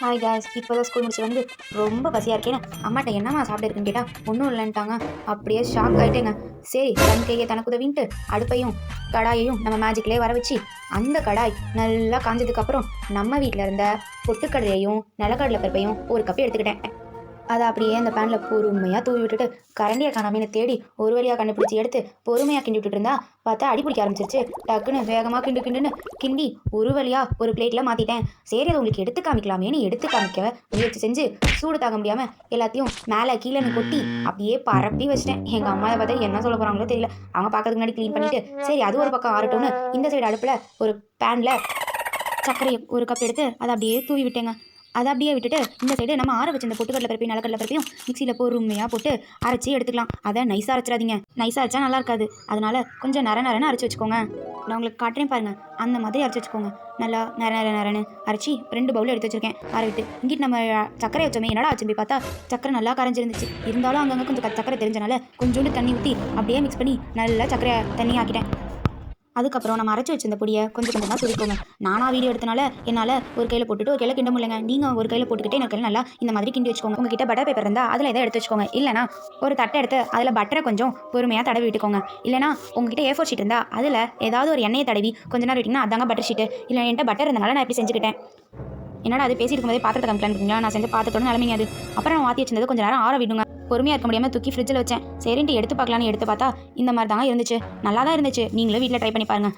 Hi guys, இப்போ தான் school முடிச்சு வந்து ரொம்ப பசியாக இருக்கேன்னு அம்மாட்ட என்னம்மா சாப்பிட இருக்குன்னு கேட்டால் ஒன்றும் இல்லைன்ட்டாங்க. அப்படியே ஷாக் ஆகிட்டேங்க. சரி, தன் கையை தனக்கு உதவின்ட்டு அடுப்பையும் கடாயையும் நம்ம மேஜிக்லேயே வர வச்சு அந்த கடாய் நல்லா காஞ்சதுக்கப்புறம் நம்ம வீட்டில் இருந்த பொட்டுக்கடலையையும் நிலக்கடலை பருப்பையும் ஒரு கப் எடுத்துக்கிட்டேன். அதை அப்படியே அந்த பேனில் பொறுமையாக தூவி விட்டுட்டு கரண்டியை காணாமன்னு தேடி ஒரு வழியாக கண்டுபிடிச்சி எடுத்து பொறுமையாக கிண்டி விட்டுட்டு இருந்தா பார்த்தா அடி பிடிக்க ஆரம்பிச்சிருச்சு. டக்குன்னு வேகமாக கிண்டுன்னு கிண்டி ஒரு வழியாக ஒரு பிளேட்டில் மாற்றிட்டேன். சரி, அதை உங்களுக்கு எடுத்து காமிக்கலாமேன்னு எடுத்து காமிக்க முயற்சி செஞ்சு சூடு தாங்க முடியாமல் எல்லாத்தையும் மேலே கீழேன்னு கொட்டி அப்படியே பரப்பி வச்சிட்டேன். எங்கள் அம்மா பார்த்தா என்ன சொல்ல போகிறாங்களோ தெரியல. அவங்க பார்க்கறதுக்கு முன்னாடி க்ளீன் பண்ணிவிட்டு சரி அது ஒரு பக்கம் ஆறட்டும்னு இந்த சைடு அடுப்பில் ஒரு பேனில் சர்க்கரையை ஒரு கப் எடுத்து அதை அப்படியே தூவி விட்டேங்க. அதை அப்படியே விட்டுட்டு இந்த சைடு நம்ம ஆற வச்சு இந்த பொட்டுக்கடலை பருப்பையும் நிலக்கடலை பருப்பையும் மிக்சியில் பொறுமையாக போட்டு அரைச்சி எடுத்துக்கலாம். அதை நைஸாக அரைச்சிடாதீங்க, நைஸாக அரைச்சா நல்லா இருக்காது. அதனால கொஞ்சம் நரன்னு அரைச்சி வச்சுக்கோங்க. நான் உங்களுக்கு காட்டுறேன் பாருங்க, அந்த மாதிரி அரைச்சி வச்சுக்கோங்க. நல்லா நரன்னு அரைச்சி 2 பவுல் எடுத்து வச்சிருக்கேன் ஆற விட்டு. இங்கிட்டு நம்ம சக்கரை வச்சோமே, என்னடா ஆச்சு போய் பார்த்தா சக்கரை நல்லா கரைஞ்சிருந்துச்சு. இருந்தாலும் அங்கங்கே கொஞ்சம் சக்கரை தெரிஞ்சனால கொஞ்சோண்டு தண்ணி ஊற்றி அப்படியே மிக்ஸ் பண்ணி நல்லா சக்கரை தண்ணி ஆக்கிட்டேன். அதுக்கப்புறம் நம்ம அரைச்சி வச்சிருந்த பொடியை கொஞ்சம் கொஞ்சமாக துடிக்கோங்க. நானாக வீடியோ எடுத்தனால என்னால் ஒரு கையில் போட்டுட்டு ஒரு கையில் கிண்ட முடியலைங்க. நீங்கள் ஒரு கையில் போட்டுக்கிட்டே எனக்கு நல்லா இந்த மாதிரி கிண்டி வச்சுக்கோங்க. உங்ககிட்ட பட்டர் பேப்பர் இருந்தால் அதில் எதை எடுத்து வச்சுக்கோங்க. இல்லைனா ஒரு தட்டை எடுத்து அதில் பட்டரை கொஞ்சம் பொறுமையாக தடவி விட்டுக்கோங்க. இல்லைனா உங்ககிட்ட A4 ஷீட் இருந்தால் அதில் ஏதாவது ஒரு எண்ணெயை தடவி கொஞ்ச நேரம் விட்டிங்கன்னா அதாங்க பட்டர் ஷீட்டு. இல்லை என்கிட்ட பட்டர் இருந்தனால நான் எப்படி செஞ்சுக்கிட்டேன். என்னடா அது பேசிட்டு இருக்கும்போதே பாத்திரத்தை காமிக்கலான்னு இருக்கீங்களா? நான் செஞ்ச பாத்திரத்தோட நிலமைங்க அது. அப்புறம் நான் மாற்றி வச்சிருந்தது கொஞ்சம் நேரம் ஆற விடுங்க. பொறுமையாக இருக்க முடியாமல் தூக்கி ஃப்ரிட்ஜில் வச்சேன். சரின்ட்டு எடுத்து பார்க்கலான்னு எடுத்து பார்த்தா இந்த மாதிரி தாங்க இருந்துச்சு. நல்லா தான் இருந்துச்சு. நீங்களும் வீட்டில் ட்ரை பண்ணி பாருங்கள்.